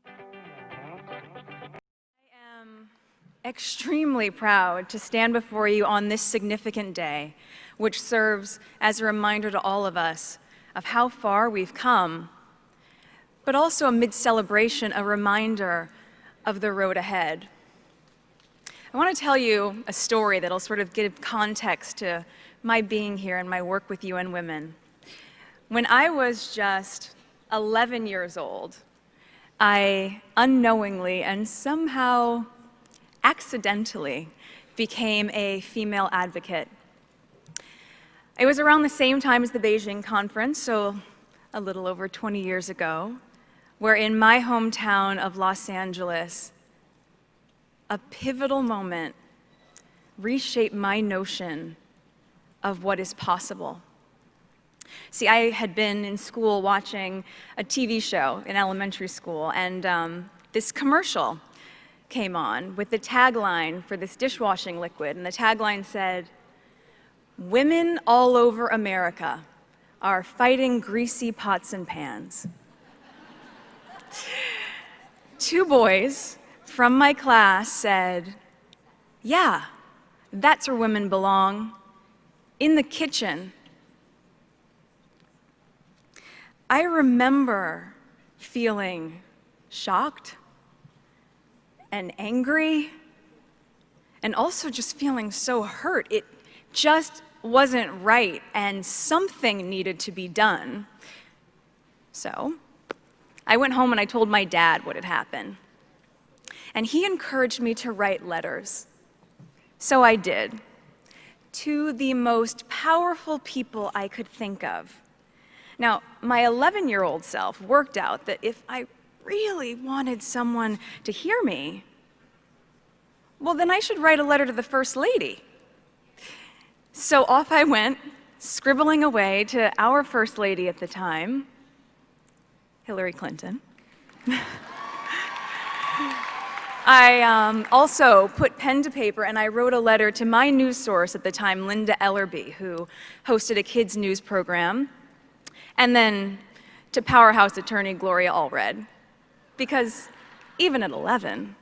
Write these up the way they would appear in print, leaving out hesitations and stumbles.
I am extremely proud to stand before you on this significant day, which serves as a reminder to all of us of how far we've come, but also amid celebration, a reminder of the road ahead. I want to tell you a story that'll sort of give context to my being here and my work with UN Women. When I was just 11 years old, I unknowingly and somehow accidentally became a female advocate. It was around the same time as the Beijing conference, so a little over 20 years ago, where in my hometown of Los Angeles, a pivotal moment reshaped my notion of what is possible. See, I had been in school watching a TV show in elementary school, and this commercial came on with the tagline for this dishwashing liquid, and the tagline said, "Women all over America are fighting greasy pots and pans." Two boys from my class said, "Yeah, that's where women belong, in the kitchen." I remember feeling shocked and angry, and also just feeling so hurt. It just wasn't right, and something needed to be done. So I went home and I told my dad what had happened. And he encouraged me to write letters. So I did, to the most powerful people I could think of. Now, my 11-year-old self worked out that if I really wanted someone to hear me, well, then I should write a letter to the First Lady. So off I went, scribbling away to our First Lady at the time, Hillary Clinton. I also put pen to paper and I wrote a letter to my news source at the time, Linda Ellerby, who hosted a kids' news program, and then to powerhouse attorney Gloria Allred, because even at 11,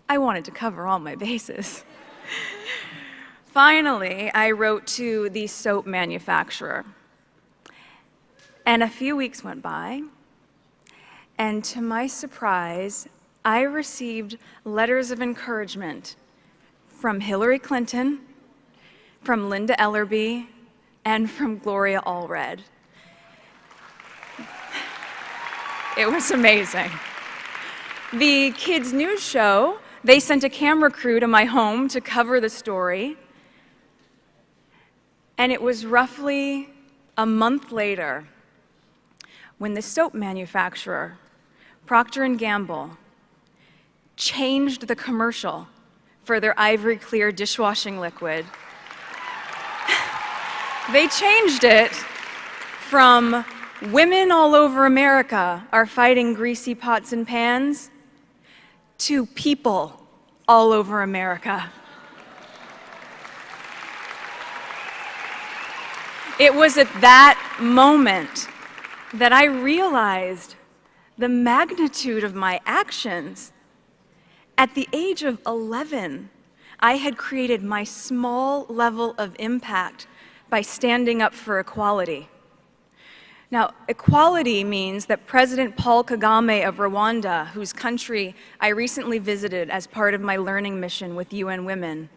I wanted to cover all my bases. Finally, I wrote to the soap manufacturer, and a few weeks went by, and to my surprise, I received letters of encouragement from Hillary Clinton, from Linda Ellerby, and from Gloria Allred. It was amazing. The kids' news show, they sent a camera crew to my home to cover the story. And it was roughly a month later when the soap manufacturer, Procter & Gamble, changed the commercial for their Ivory Clear dishwashing liquid. They changed it from "Women all over America are fighting greasy pots and pans" to "People all over America." It was at that moment that I realized the magnitude of my actions. At the age of 11, I had created my small level of impact by standing up for equality. Now, equality means that President Paul Kagame of Rwanda, whose country I recently visited as part of my learning mission with UN Women,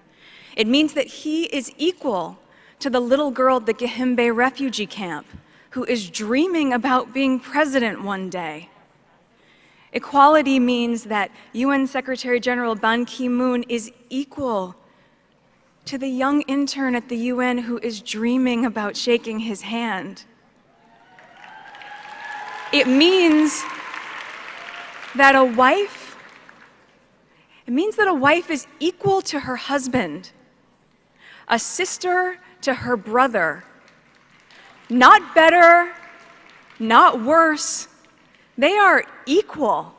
it means that he is equal to the little girl at the Gihembe refugee camp who is dreaming about being president one day. Equality means that UN Secretary General Ban Ki-moon is equal to the young intern at the UN who is dreaming about shaking his hand. It means that a wife is equal to her husband, a sister to her brother. Not better, not worse. They are equal.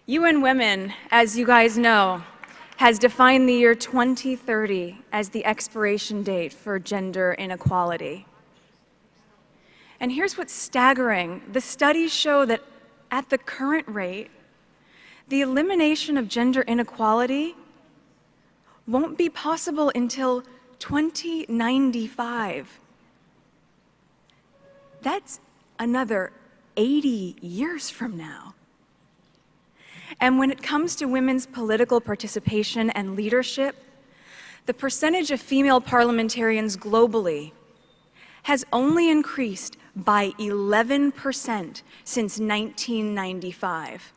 UN Women, as you guys know, has defined the year 2030 as the expiration date for gender inequality. And here's what's staggering. The studies show that at the current rate, the elimination of gender inequality won't be possible until 2095. That's another 80 years from now. And when it comes to women's political participation and leadership, the percentage of female parliamentarians globally has only increased by 11% since 1995.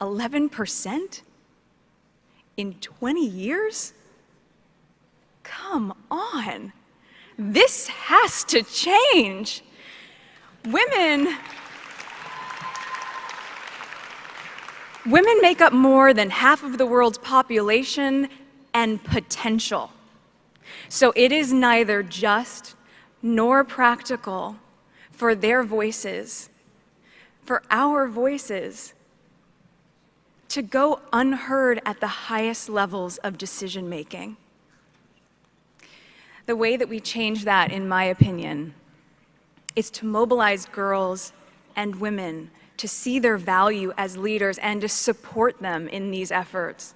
11%? In 20 years? Come on. This has to change. Women make up more than half of the world's population and potential. So it is neither just nor practical for their voices, for our voices, to go unheard at the highest levels of decision-making. The way that we change that, in my opinion, is to mobilize girls and women to see their value as leaders and to support them in these efforts.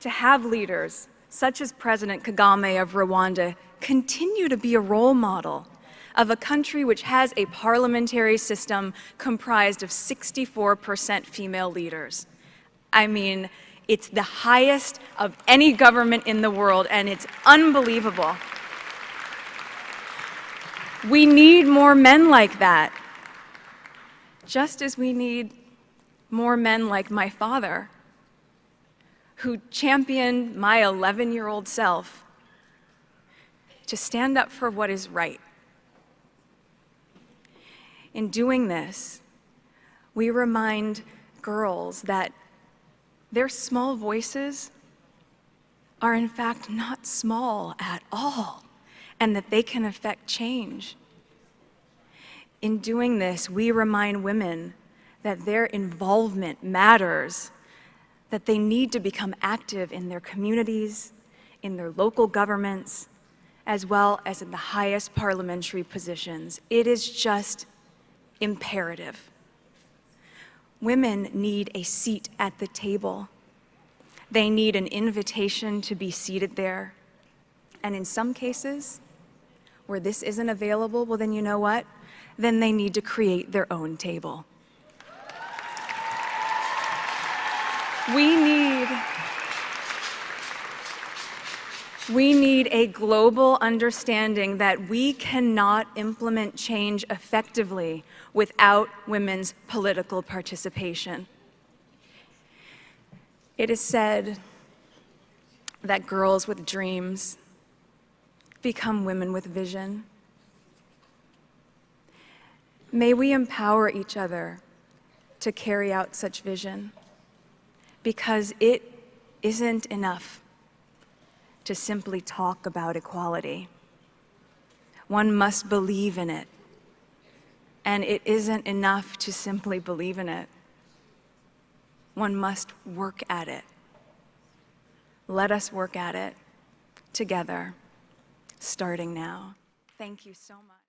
To have leaders, such as President Kagame of Rwanda, continue to be a role model of a country which has a parliamentary system comprised of 64% female leaders. I mean, it's the highest of any government in the world, and it's unbelievable. We need more men like that, just as we need more men like my father, who championed my 11-year-old self to stand up for what is right. In doing this, we remind girls that their small voices are in fact not small at all, and that they can affect change. In doing this, we remind women that their involvement matters, that they need to become active in their communities, in their local governments, as well as in the highest parliamentary positions. It is just imperative. Women need a seat at the table. They need an invitation to be seated there. And in some cases, where this isn't available, well then you know what? Then they need to create their own table. We need a global understanding that we cannot implement change effectively without women's political participation. It is said that girls with dreams become women with vision. May we empower each other to carry out such vision, because it isn't enough to simply talk about equality. One must believe in it, and it isn't enough to simply believe in it. One must work at it. Let us work at it together, starting now. Thank you so much.